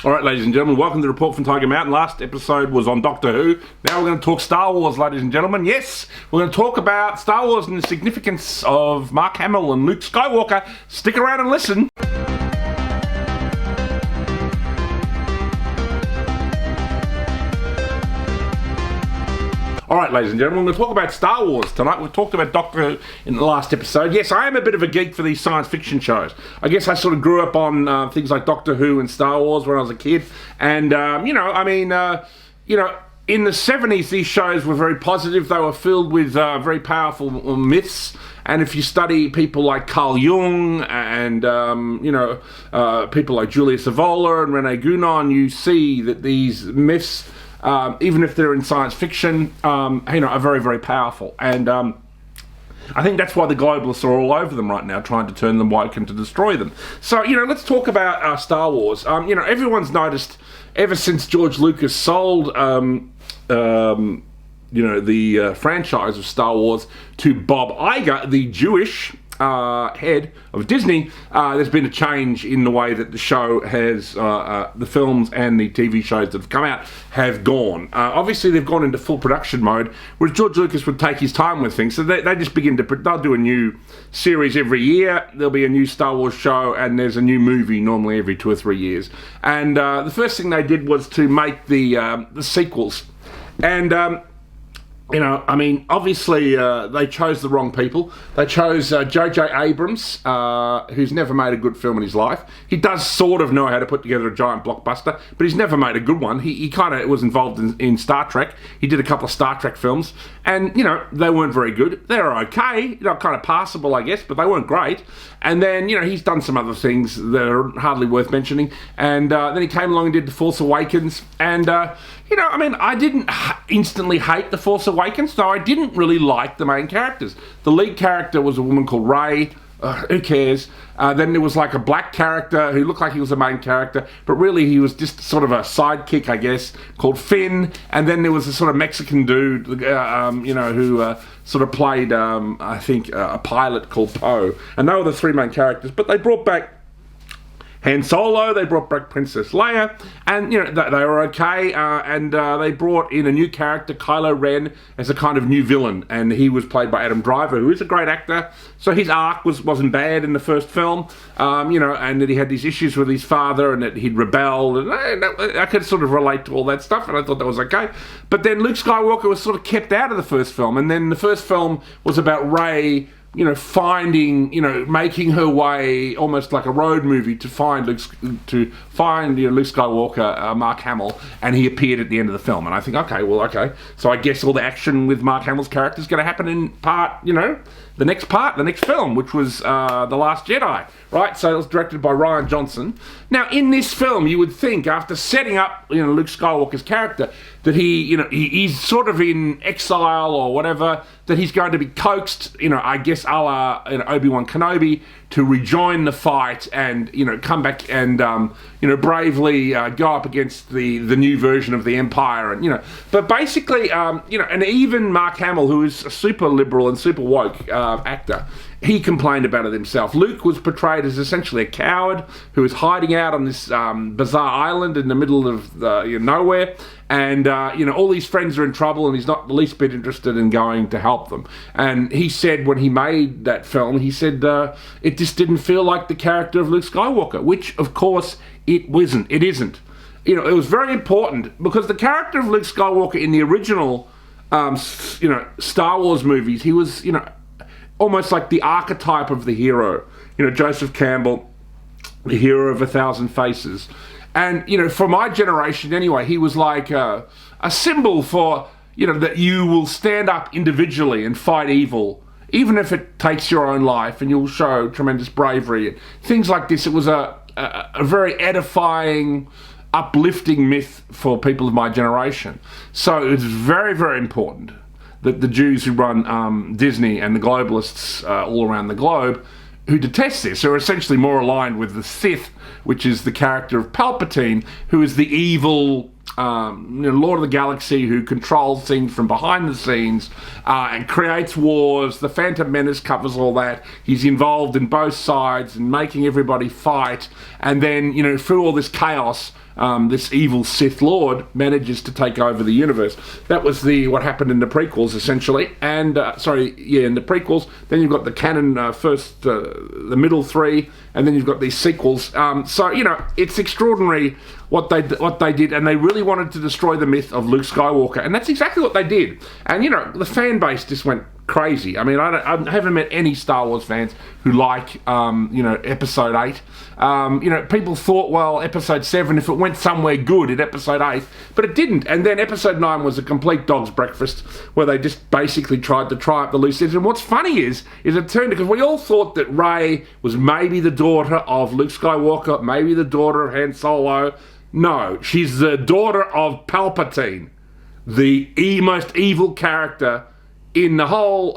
All right, ladies and gentlemen, welcome to the Report from Tiger Mountain. Last episode was on Doctor Who. Now we're going to talk Star Wars, ladies and gentlemen. Yes, we're going to talk about Star Wars and the significance of Mark Hamill and Luke Skywalker. Stick around and listen. All right, ladies and gentlemen, we're going to talk about Star Wars tonight. We've talked about Doctor Who in the last episode. Yes, I am a bit of a geek for these science fiction shows. I guess I sort of grew up on things like Doctor Who and Star Wars when I was a kid. And, in the 70s, these shows were very positive. They were filled with very powerful myths. And if you study people like Carl Jung and, people like Julius Evola and Rene Guénon, you see that these myths, even if they're in science fiction, are very, very powerful. And I think that's why the globalists are all over them right now, trying to turn them woke and to destroy them. So, let's talk about Star Wars. Everyone's noticed ever since George Lucas sold, the franchise of Star Wars to Bob Iger, the Jewish head of Disney, there's been a change in the way that the show has, the films and the TV shows that have come out have gone. Obviously, they've gone into full production mode, whereas George Lucas would take his time with things. So they just they'll do a new series every year. There'll be a new Star Wars show, and there's a new movie normally every 2 or 3 years. And the first thing they did was to make the sequels. And obviously they chose the wrong people. They chose J.J. Abrams, who's never made a good film in his life. He does sort of know how to put together a giant blockbuster, but he's never made a good one. He kind of was involved in Star Trek. He did a couple of Star Trek films, and, they weren't very good. They were okay, kind of passable, I guess, but they weren't great. And then, he's done some other things that are hardly worth mentioning. And then he came along and did The Force Awakens. And, I didn't instantly hate The Force Awakens, though I didn't really like the main characters. The lead character was a woman called Rey. Who cares? Then there was like a black character who looked like he was a main character, but really he was just sort of a sidekick, I guess, called Finn. And then there was a sort of Mexican dude, who sort of played, a pilot called Poe. And they were the three main characters, but they brought back Han Solo, they brought back Princess Leia, and, they were okay, and they brought in a new character, Kylo Ren, as a kind of new villain, and he was played by Adam Driver, who is a great actor, so his arc wasn't bad in the first film, and that he had these issues with his father, and that he'd rebelled, and I could sort of relate to all that stuff, and I thought that was okay. But then Luke Skywalker was sort of kept out of the first film, and then the first film was about Rey, making her way almost like a road movie to find Luke Skywalker, Mark Hamill, and he appeared at the end of the film. And I think, okay. So I guess all the action with Mark Hamill's character is going to happen in the next film, which was The Last Jedi, right? So it was directed by Rian Johnson. Now, in this film, you would think, after setting up, Luke Skywalker's character, that he's sort of in exile or whatever, that he's going to be coaxed, I guess a la Obi-Wan Kenobi, to rejoin the fight and, come back and, bravely go up against the new version of the Empire. And, but basically, and even Mark Hamill, who is a super liberal and super woke actor, he complained about it himself. Luke was portrayed as essentially a coward who was hiding out on this bizarre island in the middle of nowhere, and all these friends are in trouble, and he's not the least bit interested in going to help them. And he said when he made that film, he said it just didn't feel like the character of Luke Skywalker, which of course it wasn't. It isn't. It was very important because the character of Luke Skywalker in the original, Star Wars movies, he was, almost like the archetype of the hero. Joseph Campbell, the hero of 1,000 faces. And, for my generation anyway, he was like a symbol for, that you will stand up individually and fight evil, even if it takes your own life, and you'll show tremendous bravery. And things like this. It was a very edifying, uplifting myth for people of my generation. So it's very, very important that the Jews who run Disney and the globalists all around the globe who detest this are essentially more aligned with the Sith, which is the character of Palpatine, who is the evil Lord of the Galaxy who controls things from behind the scenes and creates wars. The Phantom Menace covers all that. He's involved in both sides and making everybody fight. And then, through all this chaos, this evil Sith Lord manages to take over the universe. That was what happened in the prequels, essentially. And, in the prequels. Then you've got the canon the middle three, and then you've got these sequels. It's extraordinary what they did, and they really wanted to destroy the myth of Luke Skywalker, and that's exactly what they did. And, the fan base just went crazy. I mean, I haven't met any Star Wars fans who like, Episode 8. People thought, well, Episode 7, if it went somewhere good at Episode 8, but it didn't. And then Episode 9 was a complete dog's breakfast, where they just basically tried to try up the loose ends. And what's funny is it turned, because we all thought that Rey was maybe the daughter of Luke Skywalker, maybe the daughter of Han Solo. No, she's the daughter of Palpatine, the most evil character in the whole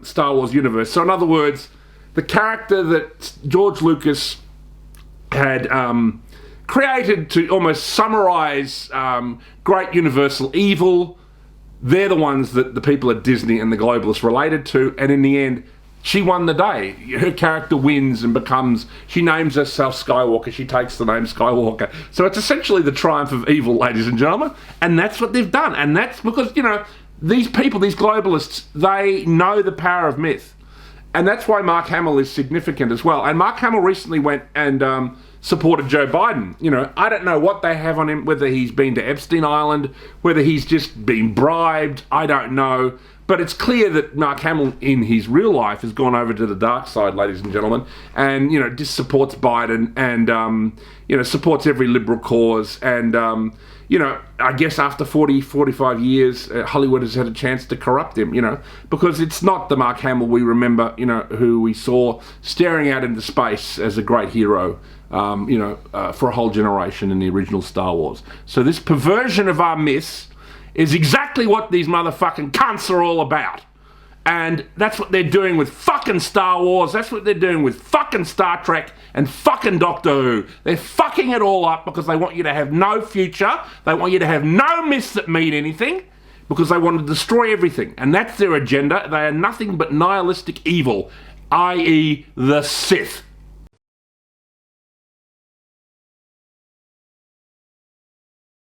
Star Wars universe. So in other words, the character that George Lucas had created to almost summarize great universal evil, they're the ones that the people at Disney and the globalists related to, and in the end, she won the day. Her character wins and she names herself Skywalker. She takes the name Skywalker. So it's essentially the triumph of evil, ladies and gentlemen. And that's what they've done. And that's because, these people, these globalists, they know the power of myth. And that's why Mark Hamill is significant as well. And Mark Hamill recently went and supported Joe Biden. I don't know what they have on him, whether he's been to Epstein Island, whether he's just been bribed, I don't know. But it's clear that Mark Hamill, in his real life, has gone over to the dark side, ladies and gentlemen, and, just supports Biden and, supports every liberal cause. And, I guess after 45 years, Hollywood has had a chance to corrupt him, because it's not the Mark Hamill we remember, who we saw staring out into space as a great hero, for a whole generation in the original Star Wars. So this perversion of our myths is exactly what these motherfucking cunts are all about. And that's what they're doing with fucking Star Wars. That's what they're doing with fucking Star Trek and fucking Doctor Who. They're fucking it all up because they want you to have no future. They want you to have no myths that mean anything, because they want to destroy everything. And that's their agenda. They are nothing but nihilistic evil, i.e. the Sith.